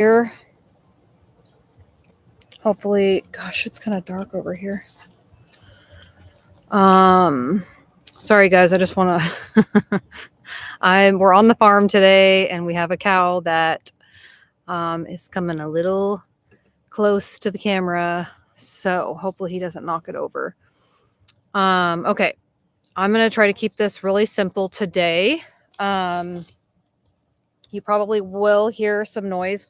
here. Hopefully, gosh, it's kind of dark over here. Sorry guys, I just want to we're on the farm today and we have a cow that is coming a little close to the camera, so hopefully he doesn't knock it over. Okay, I'm gonna try to keep this really simple today. You probably will hear some noise.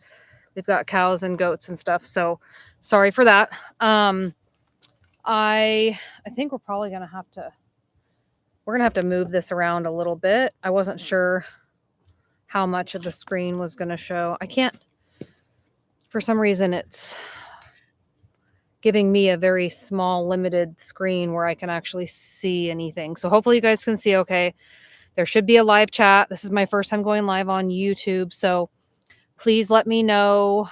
We've got cows and goats and stuff, so sorry for that. I think we're probably gonna have to move this around a little bit. I wasn't sure how much of the screen was going to show. I can't, for some reason, it's giving me a very small, limited screen where I can actually see anything. So hopefully you guys can see okay. There should be a live chat. This is my first time going live on YouTube, so please let me know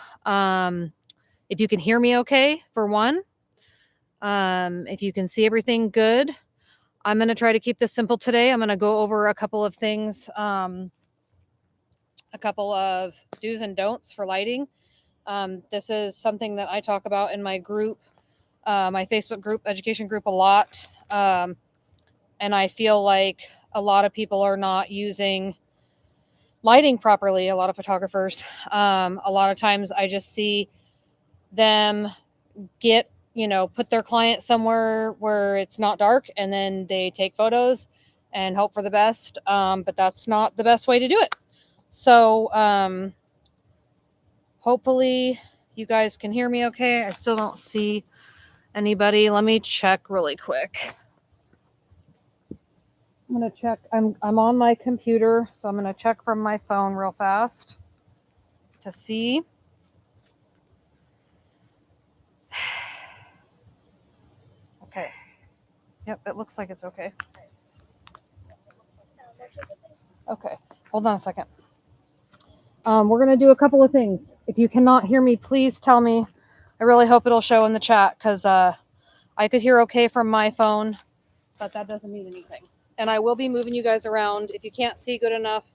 if you can hear me okay, for one. If you can see everything good. I'm going to try to keep this simple today. I'm going to go over a couple of things, a couple of do's and don'ts for lighting. This is something that I talk about in my group, my Facebook group, education group, a lot. And I feel like a lot of people are not using lighting properly, a lot of photographers. A lot of times I just see them put their client somewhere where it's not dark, and then they take photos and hope for the best. But that's not the best way to do it. So hopefully you guys can hear me okay. I still don't see anybody. Let me check really quick. I'm going to check. I'm on my computer, so I'm going to check from my phone real fast to see. Okay. Yep, it looks like it's okay. Okay, hold on a second. We're going to do a couple of things. If you cannot hear me, please tell me. I really hope it'll show in the chat, because I could hear okay from my phone, but that doesn't mean anything. And I will be moving you guys around. If you can't see good enough,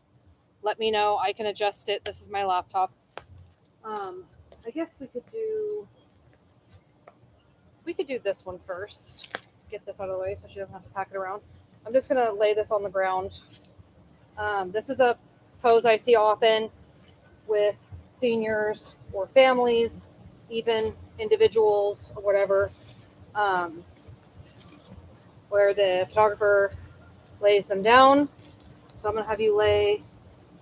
let me know. I can adjust it. This is my laptop. I guess we could do this one first. Get this out of the way so she doesn't have to pack it around. I'm just going to lay this on the ground. This is a pose I see often with seniors or families, even individuals or whatever, where the photographer lays them down. So I'm going to have you lay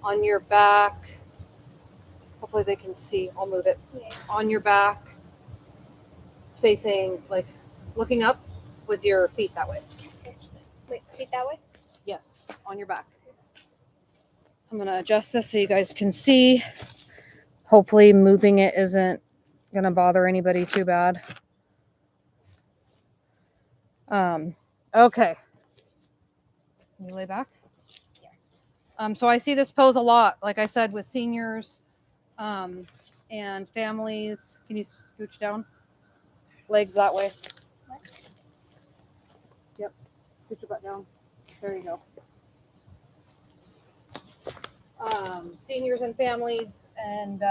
on your back. Hopefully they can see. I'll move it. Yeah. On your back, facing, like, looking up with your feet that way. Wait, feet that way? Yes, on your back. I'm going to adjust this so you guys can see. Hopefully moving it isn't going to bother anybody too bad. Okay. Can you lay back? Yeah. So I see this pose a lot, like I said, with seniors and families. Can you scooch down? Legs that way. What? Yep. Scooch your butt down. There you go. Seniors and families, and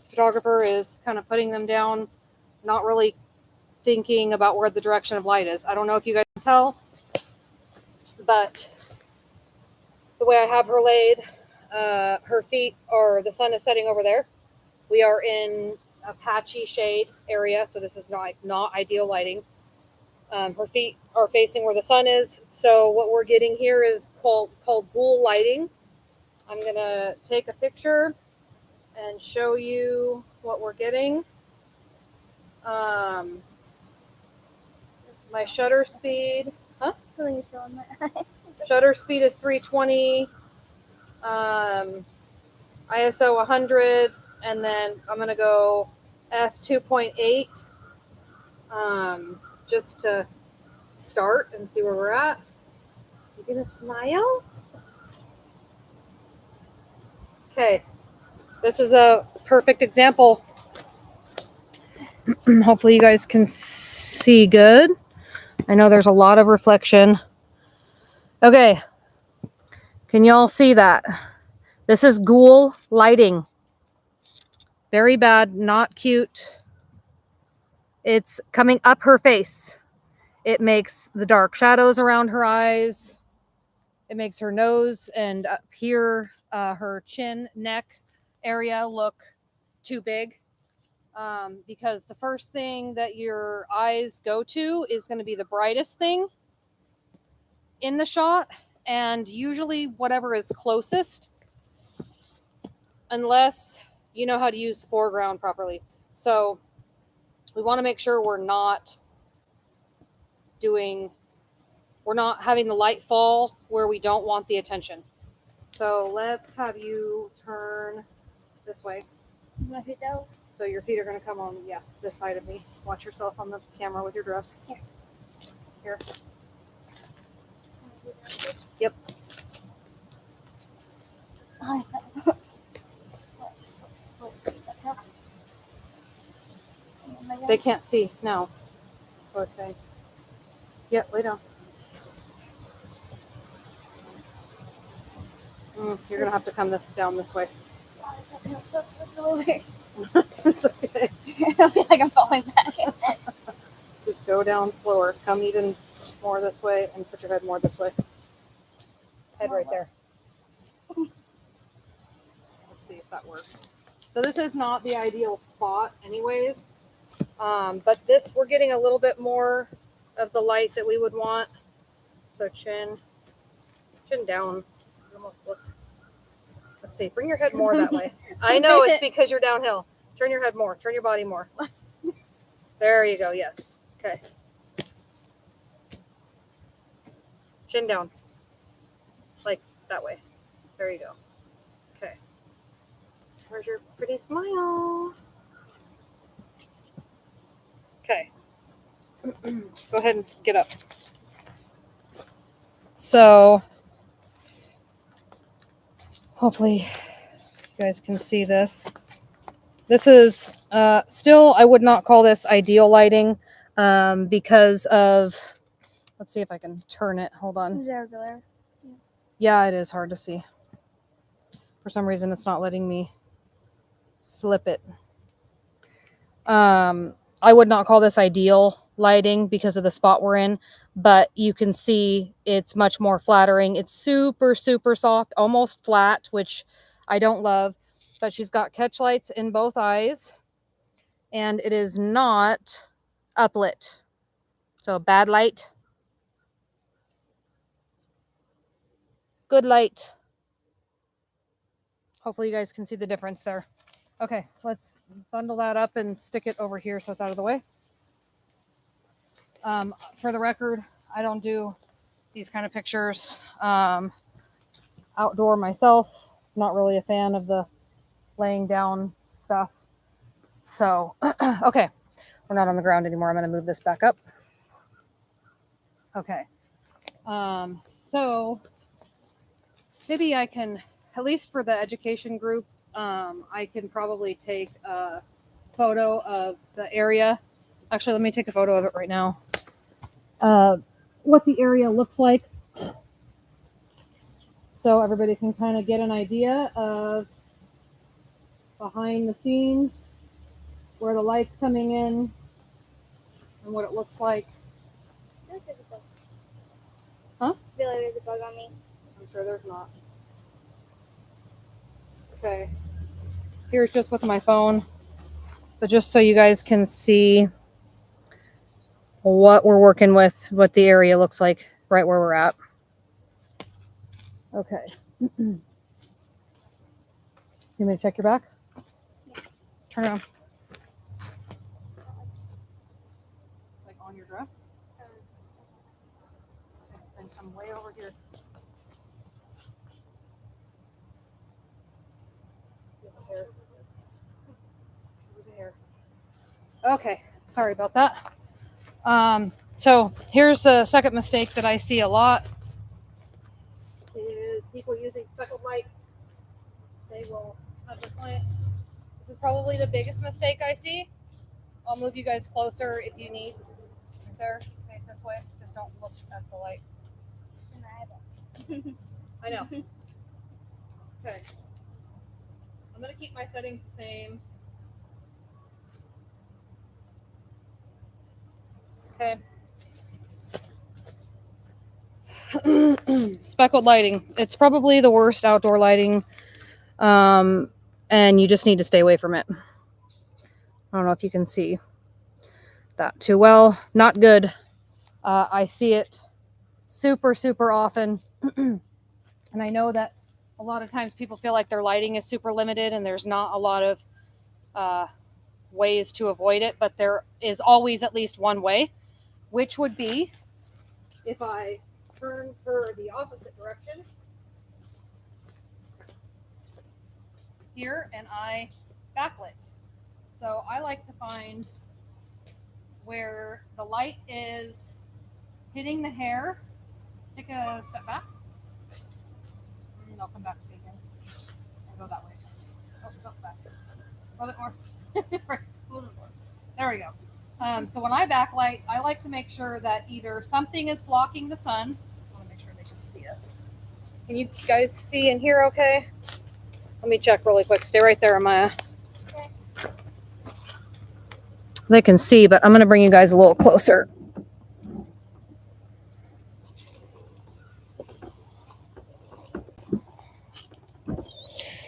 photographer is kind of putting them down, not really thinking about where the direction of light is. I don't know if you guys can tell, but the way I have her laid, her feet are, the sun is setting over there. We are in a patchy shade area, so this is not ideal lighting. Her feet are facing where the sun is. So what we're getting here is called ghoul lighting. I'm going to take a picture and show you what we're getting. My shutter speed, shutter speed is 320, ISO 100, and then I'm going to go f2.8. Just to start and see where we're at. You gonna smile? Okay, this is a perfect example. Hopefully you guys can see good. I know there's a lot of reflection. Okay, can y'all see that? This is ghoul lighting. Very bad, not cute. It's coming up her face. It makes the dark shadows around her eyes. It makes her nose and up here, her chin, neck area look too big. Because the first thing that your eyes go to is going to be the brightest thing in the shot, and usually whatever is closest, unless you know how to use the foreground properly. So we want to make sure we're not having the light fall where we don't want the attention. So let's have you turn this way. So your feet are going to come on, this side of me. Watch yourself on the camera with your dress. Here. Yep. They can't see now. What I was saying. Yep, lay down. You're going to have to come down this way. It's okay. I feel like I'm falling back. Just go down slower. Come even more this way and put your head more this way. Head right there. Let's see if that works. So this is not the ideal spot anyways. But this, we're getting a little bit more of the light that we would want. So chin down. Almost look. Let's see. Bring your head more that way. I know it's because you're downhill. Turn your head more. Turn your body more. There you go. Yes. Okay. Chin down. Like that way. There you go. Okay. Where's your pretty smile? Okay. Go ahead and get up. So hopefully you guys can see this. This is still, I would not call this ideal lighting because of, let's see if I can turn it. Hold on. Is there a glare? Yeah, it is hard to see. For some reason, it's not letting me flip it. I would not call this ideal lighting because of the spot we're in, but you can see it's much more flattering. It's super, super soft, almost flat, which I don't love, but she's got catch lights in both eyes and it is not uplit. So bad light, good light. Hopefully you guys can see the difference there. Okay, let's bundle that up and stick it over here so it's out of the way. For the record, I don't do these kind of pictures outdoor myself. Not really a fan of the laying down stuff. So, okay, we're not on the ground anymore. I'm going to move this back up. Okay. So maybe I can, at least for the education group, I can probably take a photo of the area. Actually, let me take a photo of it right now. What the area looks like. So everybody can kind of get an idea of behind the scenes, where the light's coming in, and what it looks like. I feel like there's a bug. Huh? I feel like there's a bug on me. I'm sure there's not. Okay. Here's just with my phone. But just so you guys can see what we're working with, what the area looks like right where we're at. Okay. You want me to check your back? Yeah. Turn around. Like on your dress? And come way over here. Okay, sorry about that. So here's the second mistake that I see a lot is people using speckled light. They will have their client. This is probably the biggest mistake I see. I'll move you guys closer if you need. Right there, face this way. Just don't look at the light. I know. Okay. I'm going to keep my settings the same. Okay. Speckled lighting. It's probably the worst outdoor lighting. And you just need to stay away from it. I don't know if you can see that too well. Not good. I see it super, super often. And I know that a lot of times people feel like their lighting is super limited and there's not a lot of ways to avoid it, but there is always at least one way, which would be if I turn her the opposite direction here and I backlit. So I like to find where the light is hitting the hair. Take a step back. And I'll come back to you again. And go that way. Oh, go back. A little bit more. A little bit more. There we go. So when I backlight, I like to make sure that either something is blocking the sun. I want to make sure they can see us. Can you guys see and hear okay? Let me check really quick. Stay right there, Amaya. Okay. They can see, but I'm going to bring you guys a little closer.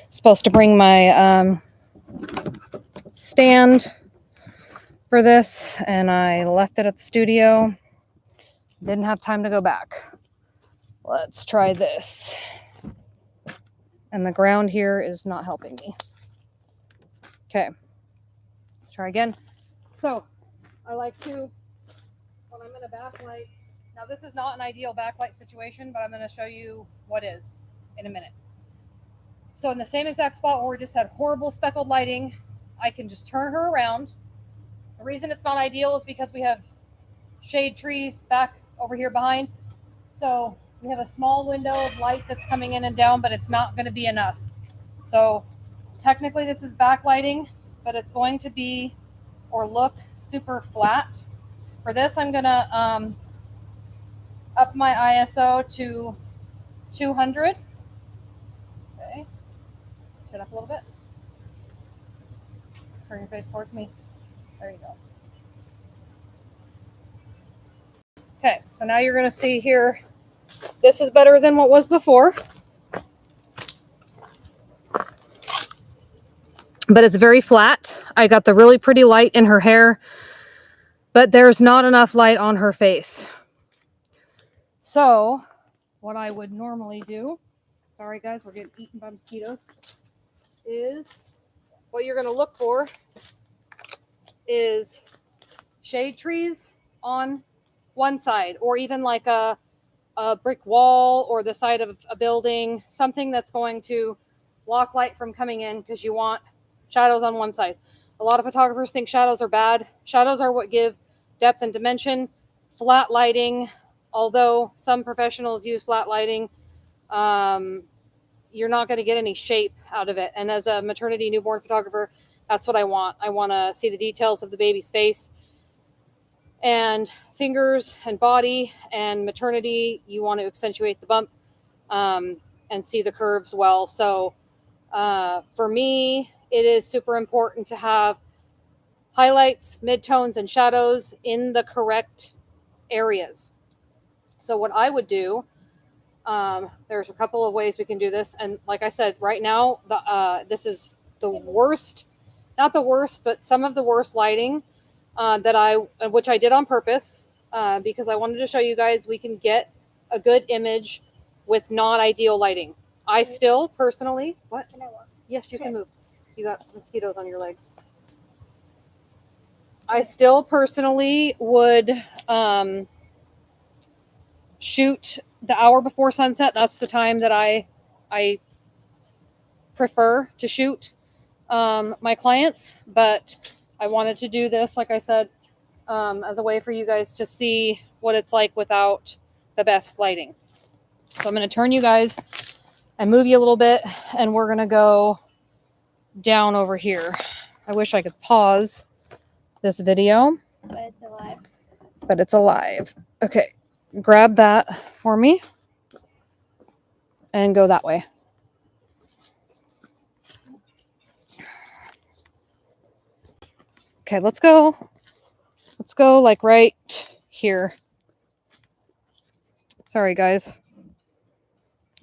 Supposed to bring my stand for this, and I left it at the studio. Didn't have time to go back. Let's try this. And the ground here is not helping me. Okay. Let's try again. So I like to, when I'm in a backlight, now this is not an ideal backlight situation, but I'm going to show you what is in a minute. So in the same exact spot where we just had horrible speckled lighting, I can just turn her around. The reason it's not ideal is because we have shade trees back over here behind. So we have a small window of light that's coming in and down, but it's not going to be enough. So technically this is backlighting, but it's going to be or look super flat. For this, I'm going to up my ISO to 200. Okay. Get up a little bit. Turn your face towards me. There you go. Okay, so now you're going to see here, this is better than what was before. But it's very flat. I got the really pretty light in her hair, but there's not enough light on her face. So what I would normally do, sorry guys, we're getting eaten by mosquitoes, is what you're going to look for is shade trees on one side, or even like a brick wall or the side of a building, something that's going to block light from coming in, because you want shadows on one side. A lot of photographers think shadows are bad. Shadows are what give depth and dimension. Flat lighting, although some professionals use flat lighting, you're not going to get any shape out of it. And as a maternity newborn photographer, that's what I want. I want to see the details of the baby's face and fingers and body. And maternity, you want to accentuate the bump and see the curves well. So for me, it is super important to have highlights, midtones, and shadows in the correct areas. So what I would do, there's a couple of ways we can do this. And like I said, right now, this is the worst, not the worst, but some of the worst lighting which I did on purpose, because I wanted to show you guys we can get a good image with not ideal lighting. I still personally, what? Can I walk? Yes, you can move. You got mosquitoes on your legs. I still personally would shoot the hour before sunset. That's the time that I prefer to shoot my clients. But I wanted to do this, like I said, as a way for you guys to see what it's like without the best lighting. So I'm going to turn you guys and move you a little bit, and we're going to go down over here. I wish I could pause this video, But it's alive. but it's alive. Okay, grab that for me and go that way. Okay, let's go. Let's go like right here. Sorry, guys.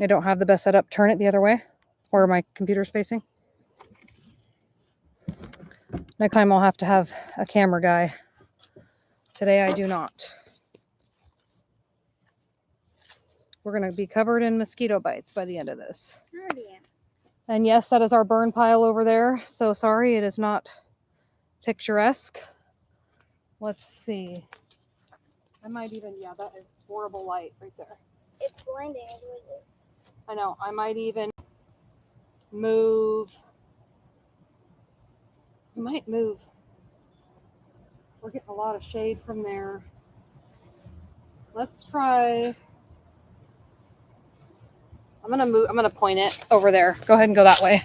I don't have the best setup. Turn it the other way where my computer's facing. Next time I'll have to have a camera guy. Today I do not. We're going to be covered in mosquito bites by the end of this. Oh, dear. And yes, that is our burn pile over there. So sorry, it is not picturesque. Let's see. I might even, yeah, that is horrible light right there. It's blinding. Is what it is. I know. I might even move. I might move. We're getting a lot of shade from there. Let's try. I'm gonna point it over there. Go ahead and go that way.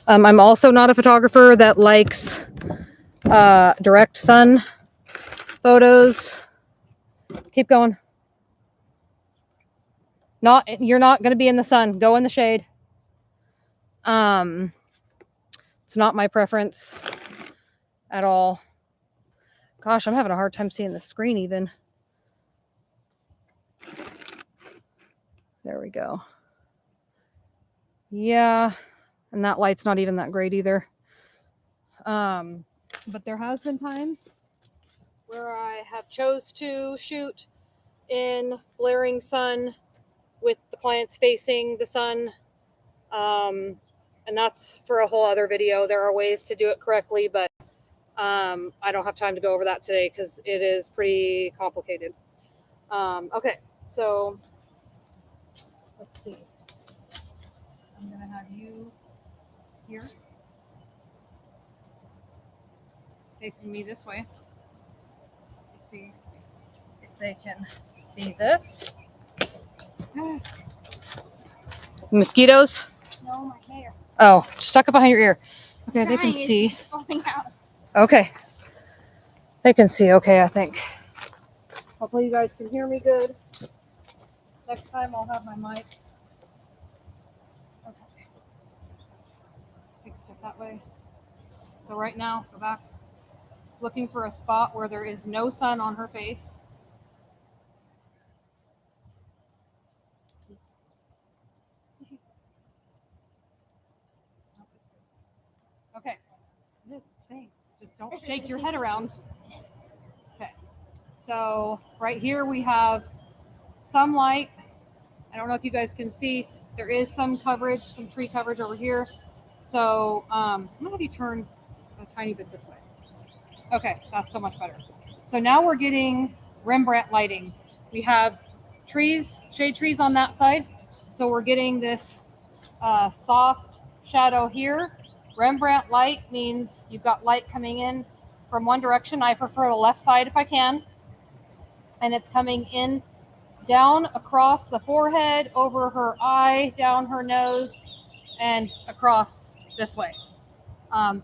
I'm also not a photographer that likes direct sun photos. Keep going. You're not gonna be in the sun. Go in the shade. It's not my preference at all. Gosh, I'm having a hard time seeing the screen even. There we go. Yeah, and that light's not even that great either. But there has been times where I have chose to shoot in blaring sun with the clients facing the sun. And that's for a whole other video. There are ways to do it correctly, but I don't have time to go over that today because it is pretty complicated. Okay, so let's see. I'm gonna have you here facing me this way. Let's see if they can see this. Mosquitoes? No, my hair. Oh, stuck up behind your ear. Okay, they can Trying, it's see. falling out. Okay. They can see okay, I think. Hopefully you guys can hear me good. Next time I'll have my mic. Okay. Take a step that way. So right now, go back. Looking for a spot where there is no sun on her face. Okay. Just don't shake your head around. Okay. So right here we have some light. I don't know if you guys can see. There is some coverage, some tree coverage over here. So I'm gonna have you turn a tiny bit this way. Okay, that's so much better. So now we're getting Rembrandt lighting. We have trees, shade trees on that side. So we're getting this soft shadow here. Rembrandt light means you've got light coming in from one direction. I prefer the left side if I can. And it's coming in down across the forehead, over her eye, down her nose, and across this way.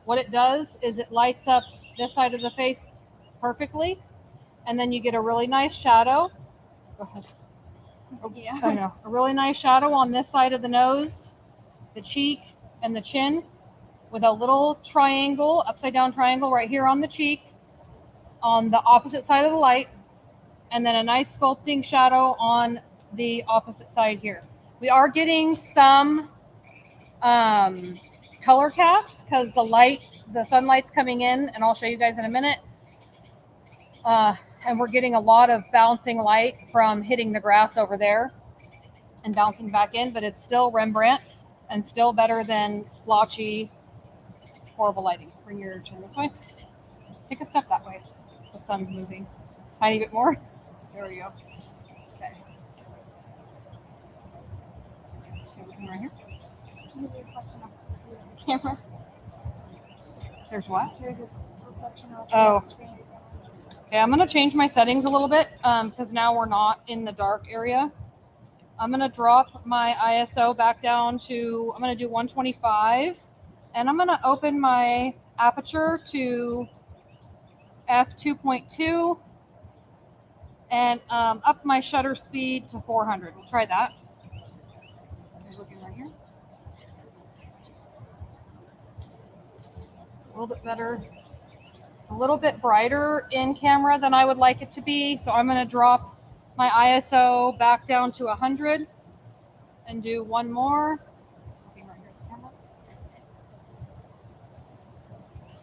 What it does is it lights up this side of the face perfectly, and then you get a really nice shadow. Go ahead. Yeah. I know. A really nice shadow on this side of the nose, the cheek, and the chin, with a little triangle, upside down triangle right here on the cheek, on the opposite side of the light, and then a nice sculpting shadow on the opposite side here. We are getting some color cast because the sunlight's coming in, and I'll show you guys in a minute. And we're getting a lot of bouncing light from hitting the grass over there and bouncing back in, but it's still Rembrandt and still better than splotchy, horrible lighting. Bring your chin this way. Take a step that way. The sun's moving. Tiny bit more. There we go. Okay. Looking right here. There's a reflection off the screen of the camera. There's what? There's a reflection off Oh. the screen. Okay, I'm going to change my settings a little bit because now we're not in the dark area. I'm going to drop my ISO back down to, I'm going to do 125, and I'm going to open my aperture to f2.2 and up my shutter speed to 400. We'll try that. You're looking right here. A little bit better. a little bit brighter in camera than I would like it to be. So I'm going to drop my ISO back down to 100 and do one more.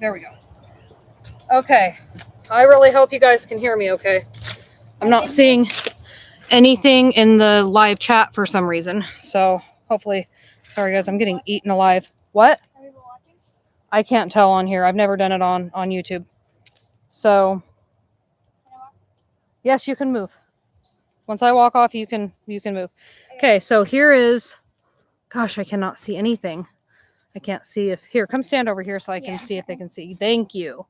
There we go. Okay. I really hope you guys can hear me okay. I'm not seeing anything in the live chat for some reason. So hopefully, sorry guys, I'm getting eaten alive. What? Are people watching? I can't tell on here. I've never done it on YouTube. So yes, you can move. Once I walk off, you can move. Okay, so here is, gosh, I cannot see anything. I can't see if, here, come stand over here so I can see if they can see. Thank you.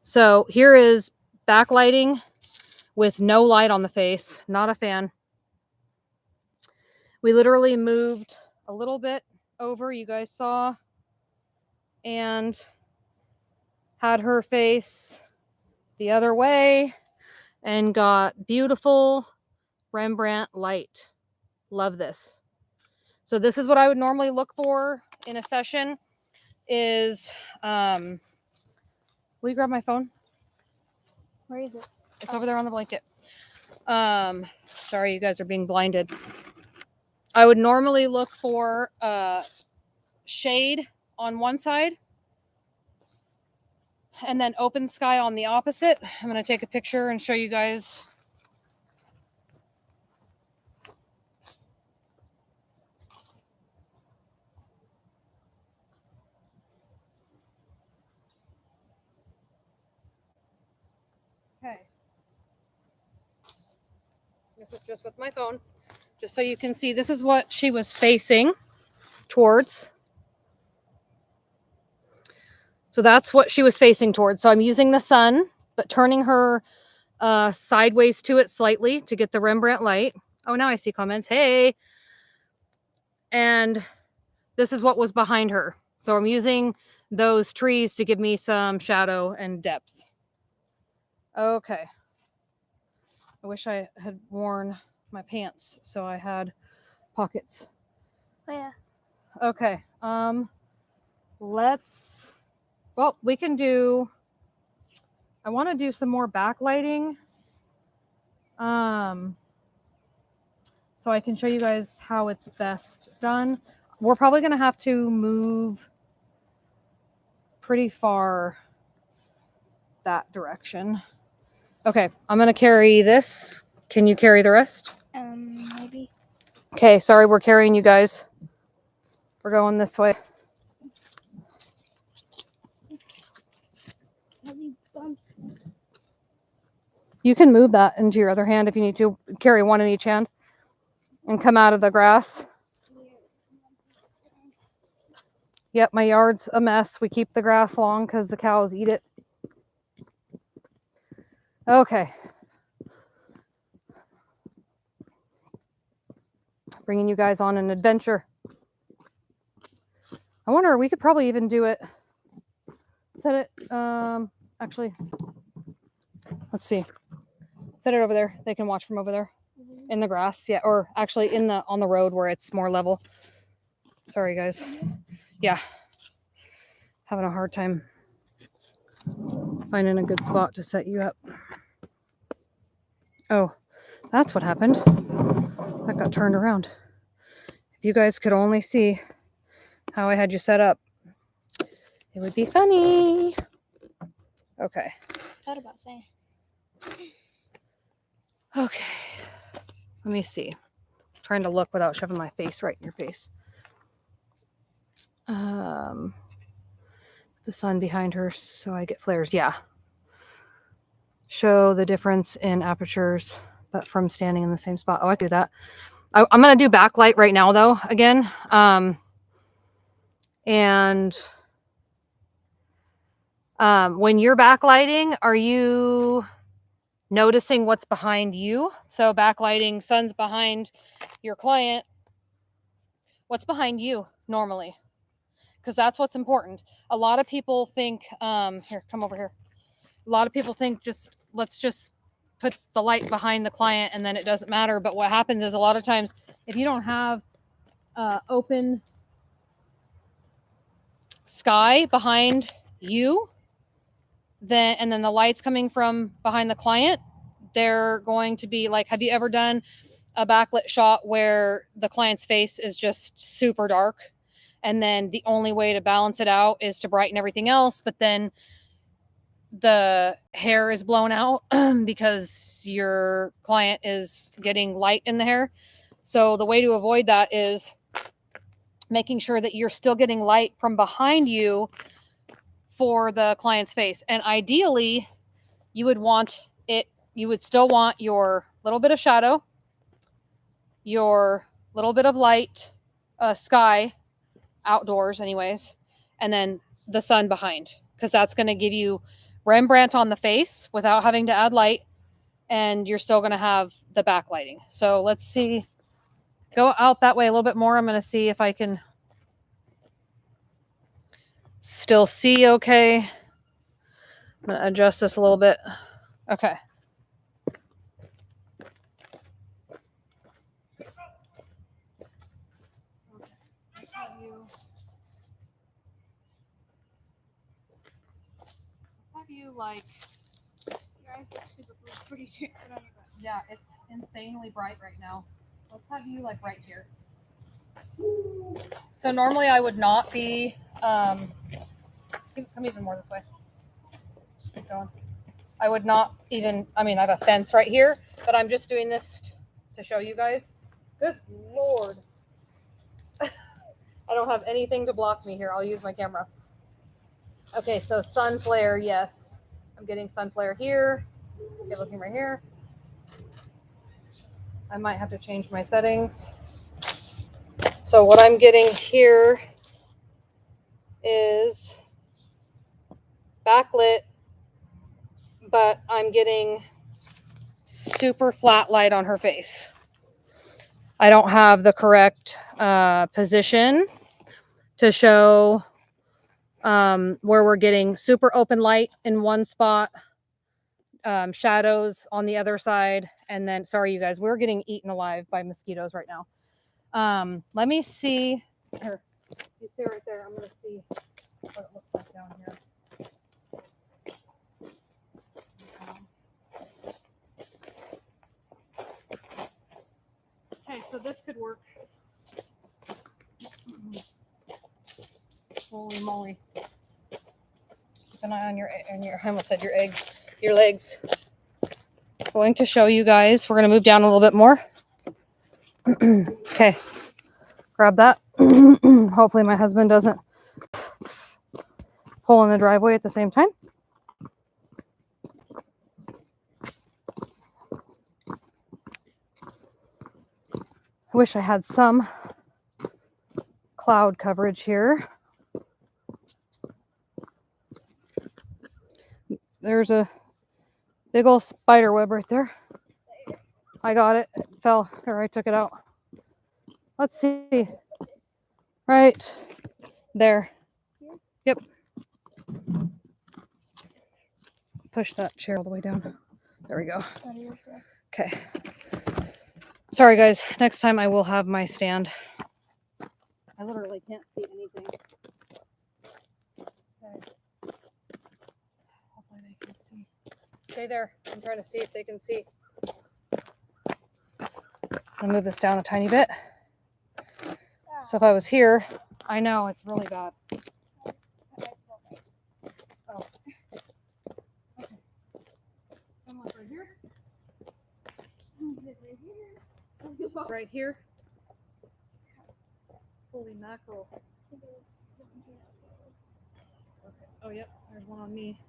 So here is backlighting with no light on the face. Not a fan. We literally moved a little bit over, you guys saw, and had her face the other way and got beautiful Rembrandt light. Love this. So this is what I would normally look for in a session is, will you grab my phone? Where is it? It's over there on the blanket. Sorry, you guys are being blinded. I would normally look for shade on one side and then open sky on the opposite. I'm going to take a picture and show you guys. Okay. This is just with my phone, just so you can see. This is what she was facing towards. So that's what she was facing towards. So I'm using the sun, but turning her sideways to it slightly to get the Rembrandt light. Oh, now I see comments. Hey. And this is what was behind her. So I'm using those trees to give me some shadow and depth. Okay. I wish I had worn my pants so I had pockets. Oh yeah. Okay. We can do, I want to do some more backlighting. So I can show you guys how it's best done. We're probably going to have to move pretty far that direction. Okay, I'm going to carry this. Can you carry the rest? Maybe. Okay, sorry, we're carrying you guys. We're going this way. You can move that into your other hand if you need to. Carry one in each hand and come out of the grass. Yep, my yard's a mess. We keep the grass long because the cows eat it. Okay. Bringing you guys on an adventure. I wonder, we could probably even do it. Set it, actually, let's see. Set it over there. They can watch from over there in the grass. Yeah, or actually on the road where it's more level. Sorry, guys. Yeah. Having a hard time finding a good spot to set you up. Oh, that's what happened. That got turned around. If you guys could only see how I had you set up, it would be funny. Okay. Thought about saying. Okay. Let me see. I'm trying to look without shoving my face right in your face. The sun behind her so I get flares. Yeah. Show the difference in apertures, but from standing in the same spot. Oh, I can do that. I'm going to do backlight right now, though, again. When you're backlighting, are you noticing what's behind you? So backlighting, sun's behind your client. What's behind you normally? Because that's what's important. A lot of people think, here, come over here. A lot of people think let's just put the light behind the client and then it doesn't matter. But what happens is a lot of times if you don't have open sky behind you, and then the lights coming from behind the client, they're going to be like, have you ever done a backlit shot where the client's face is just super dark? And then the only way to balance it out is to brighten everything else, but then the hair is blown out because your client is getting light in the hair. So the way to avoid that is making sure that you're still getting light from behind you for the client's face. And ideally, you would still want your little bit of shadow, your little bit of light, sky, outdoors anyways, and then the sun behind, because that's going to give you Rembrandt on the face without having to add light, and you're still going to have the backlighting. So let's see, go out that way a little bit more. I'm going to see if I can still see okay. I'm going to adjust this a little bit. Okay. Have you like, Your eyes look super pretty good on your back. yeah, it's insanely bright right now. Let's have you like right here. So normally I would not be, come even more this way. Keep going. I would not even, I mean, I have a fence right here, but I'm just doing this to show you guys. Good Lord. I don't have anything to block me here. I'll use my camera. Okay, so sun flare, yes. I'm getting sun flare here. Okay, looking right here. I might have to change my settings. So what I'm getting here is backlit, but I'm getting super flat light on her face. I don't have the correct position to show where we're getting super open light in one spot, shadows on the other side, and then, sorry you guys, we're getting eaten alive by mosquitoes right now. Let me see. Here, you stay right there. I'm going to see what it looks like down here. Okay, so this could work. Holy moly. Keep an eye on your, I almost said your legs. Going to show you guys. We're going to move down a little bit more. Okay. Grab that. Hopefully my husband doesn't pull in the driveway at the same time. I wish I had some cloud coverage here. There's a big old spider web right there. I got it. It fell, or I took it out. Let's see. Right there. Yep. Push that chair all the way down. There we go. Okay. Sorry, guys. Next time I will have my stand. I literally can't see anything. Okay. Hopefully they can see. Stay there. I'm trying to see if they can see. I'll move this down a tiny bit. So if I was here, I know it's really bad. Oh. Okay. Come on, right here. Right here. Holy mackerel. Okay. Oh, yep. There's one on me.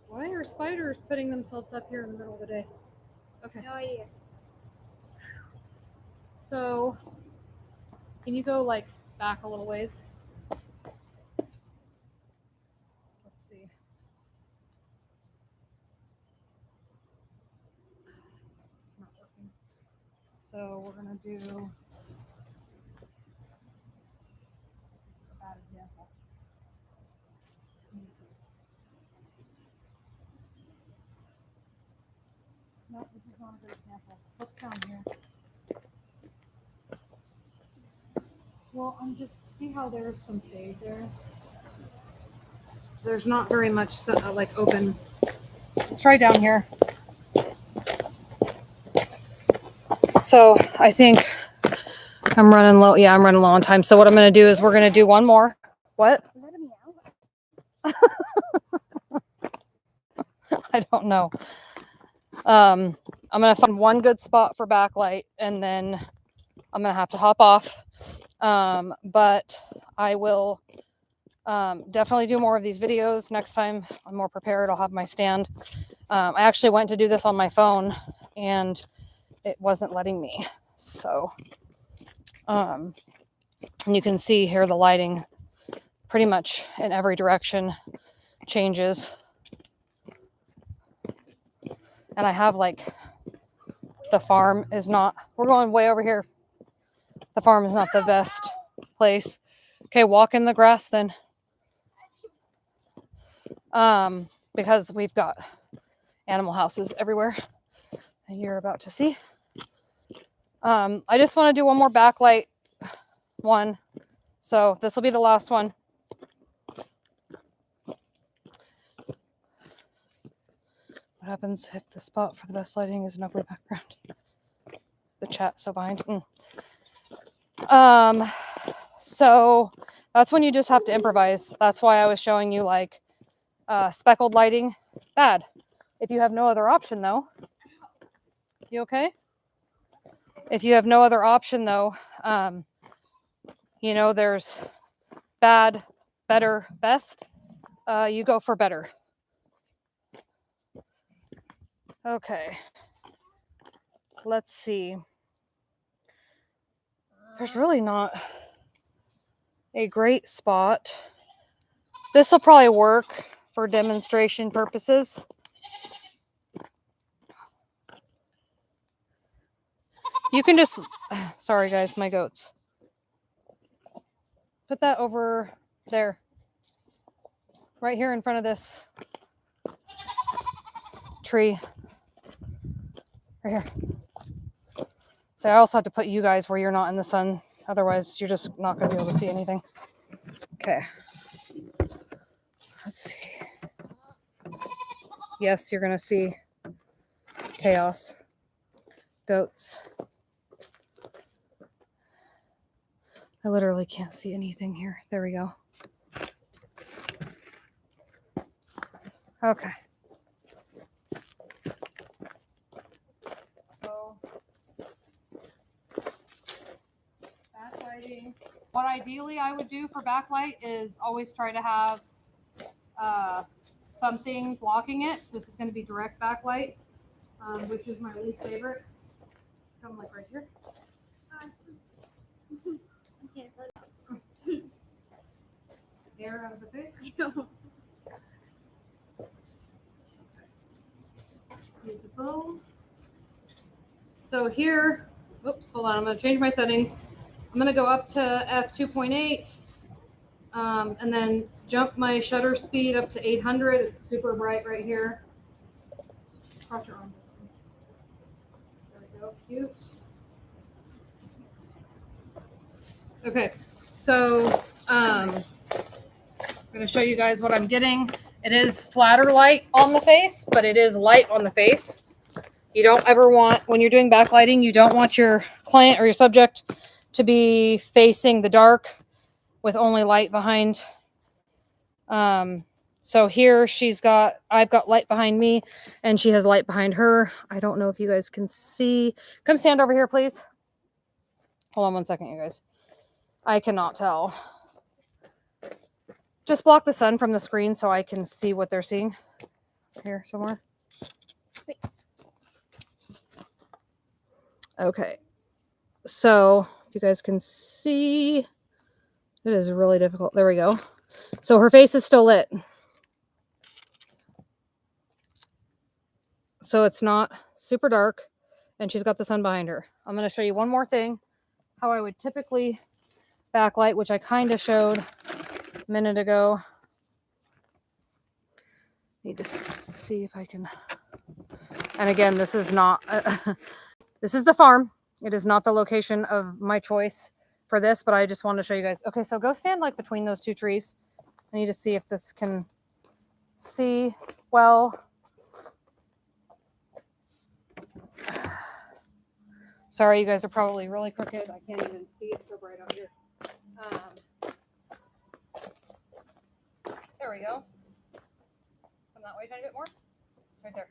Why are spiders putting themselves up here in the middle of the day? Okay. No idea. So, can you go like back a little ways? Let's see. It's not working. So we're gonna do a bad example. No, this is not a good example. What's down here? Well, I'm just see how there's some shade there. there's not very much like open. Let's try down here. So I think I'm running low. Yeah, I'm running low on time. So what I'm going to do is we're going to do one more. What? Is that a meow? I don't know. I'm going to find one good spot for backlight and then I'm going to have to hop off. But I will definitely do more of these videos next time. I'm more prepared. I'll have my stand. I actually went to do this on my phone and it wasn't letting me. So, and you can see here the lighting pretty much in every direction changes. And I have like, the farm is not, we're going way over here. The farm is not the best place. Okay, walk in the grass then. Because we've got animal houses everywhere. And you're about to see. I just want to do one more backlight one. So this will be the last one. What happens if the spot for the best lighting is an upper background? The chat so behind. So that's when you just have to improvise. That's why I was showing you like speckled lighting. Bad. If you have no other option though. You okay? If you have no other option though, you know, there's bad, better, best. You go for better. Okay. Let's see. There's really not a great spot. This will probably work for demonstration purposes. You can just, sorry guys, my goats. Put that over there. Right here in front of this tree. Right here. So I also have to put you guys where you're not in the sun. Otherwise, you're just not going to be able to see anything. Okay. Let's see. Yes, you're going to see chaos. Goats. I literally can't see anything here. There we go. Okay. So, backlighting. What ideally I would do for backlight is always try to have something blocking it. This is going to be direct backlight, which is my least favorite. Come like right here. Air out of the face. Beautiful. So here, oops, hold on. I'm going to change my settings. I'm going to go up to f2.8 and then jump my shutter speed up to 800. It's super bright right here. Cross your arm. There we go. Cute. Okay. So I'm going to show you guys what I'm getting. It is flatter light on the face, but it is light on the face. You don't ever want, when you're doing backlighting, you don't want your client or your subject to be facing the dark with only light behind. So here I've got light behind me and she has light behind her. I don't know if you guys can see. Come stand over here, please. Hold on one second, you guys. I cannot tell. Just block the sun from the screen so I can see what they're seeing. Here somewhere. Wait. Okay. So if you guys can see, it is really difficult. There we go. So her face is still lit. So it's not super dark and she's got the sun behind her. I'm going to show you one more thing, how I would typically backlight, which I kind of showed a minute ago. Need to see if I can. And again, this is not, this is the farm. It is not the location of my choice for this, but I just wanted to show you guys. Okay, so go stand like between those two trees. I need to see if this can see well. Sorry, you guys are probably really crooked. I can't even see it so bright out here. There we go. Come that way a tiny bit more. Right there.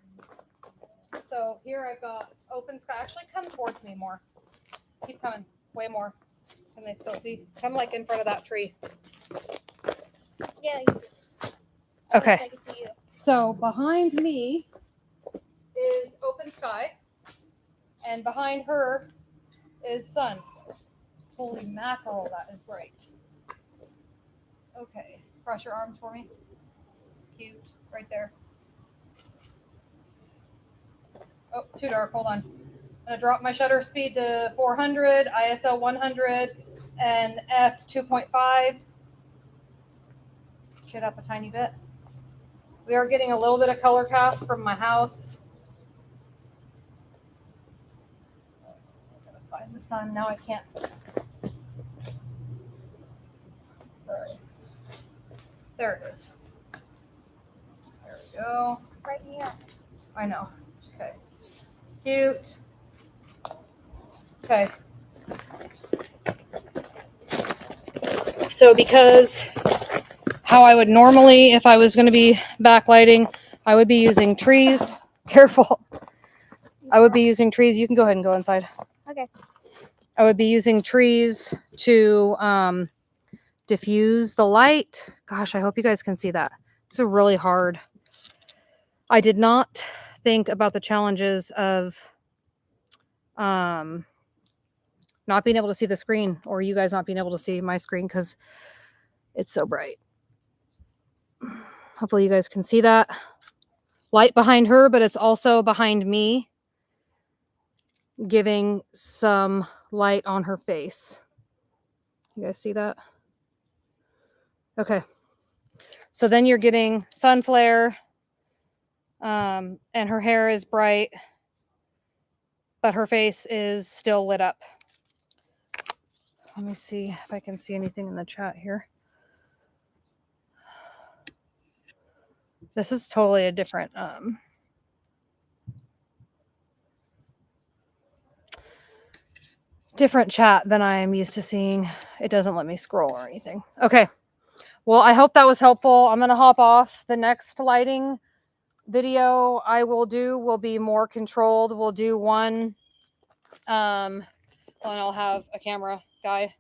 So here I've got open sky. Actually, come towards me more. Keep coming. Way more. Can they still see? Come like in front of that tree. Yeah, I can see. Okay. I can see you. So behind me is open sky. And behind her is sun. Holy mackerel, that is bright. Okay. Cross your arms for me. Cute. Right there. Oh, too dark. Hold on. I'm going to drop my shutter speed to 400, ISO 100, and f 2.5. Shit up a tiny bit. We are getting a little bit of color cast from my house. I'm going to find the sun. Now I can't. There it is. There we go. Right here. I know. Okay. Cute. Okay. So because how I would normally, if I was going to be backlighting, I would be using trees. Careful. I would be using trees. You can go ahead and go inside. Okay. I would be using trees to diffuse the light. Gosh, I hope you guys can see that. It's really hard. I did not think about the challenges of not being able to see the screen, or you guys not being able to see my screen because it's so bright. Hopefully you guys can see that. Light behind her, but it's also behind me, giving some light on her face. You guys see that? Okay. So then you're getting sun flare, and her hair is bright, but her face is still lit up. Let me see if I can see anything in the chat here. This is totally a different different chat than I am used to seeing. It doesn't let me scroll or anything. Okay. Well, I hope that was helpful. I'm going to hop off. The next lighting video I will do will be more controlled. We'll do one and I'll have a camera guy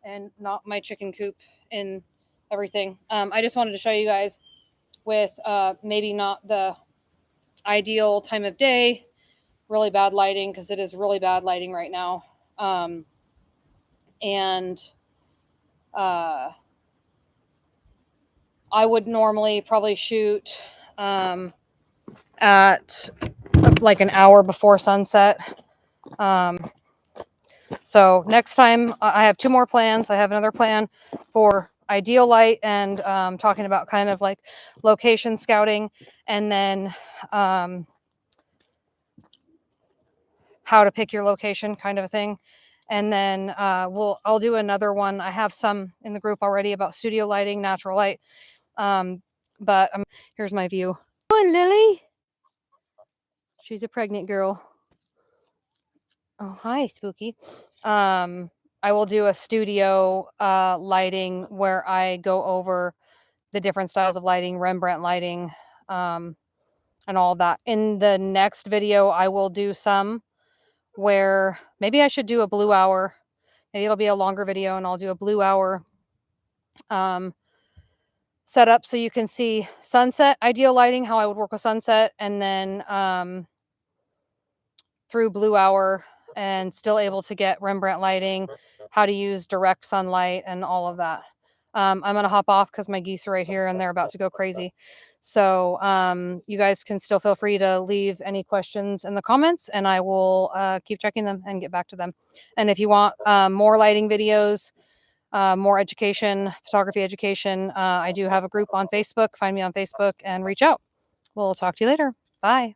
and not my chicken coop and everything. I just wanted to show you guys with maybe not the ideal time of day, really bad lighting, because it is really bad lighting right now. And I would normally probably shoot at like an hour before sunset. So next time I have two more plans. I have another plan for ideal light and talking about kind of like location scouting, and then how to pick your location kind of a thing. And then I'll do another one. I have some in the group already about studio lighting, natural light. But here's my view. Come on, Lily. She's a pregnant girl. Oh, hi, Spooky. I will do a studio lighting where I go over the different styles of lighting, Rembrandt lighting, and all of that. In the next video, I will do some where maybe I should do a blue hour. Maybe it'll be a longer video and I'll do a blue hour setup so you can see sunset, ideal lighting, how I would work with sunset, and then through blue hour and still able to get Rembrandt lighting, how to use direct sunlight and all of that. I'm going to hop off because my geese are right here and they're about to go crazy. So you guys can still feel free to leave any questions in the comments and I will keep checking them and get back to them. And if you want more lighting videos, more education, photography education, I do have a group on Facebook. Find me on Facebook and reach out. We'll talk to you later. Bye.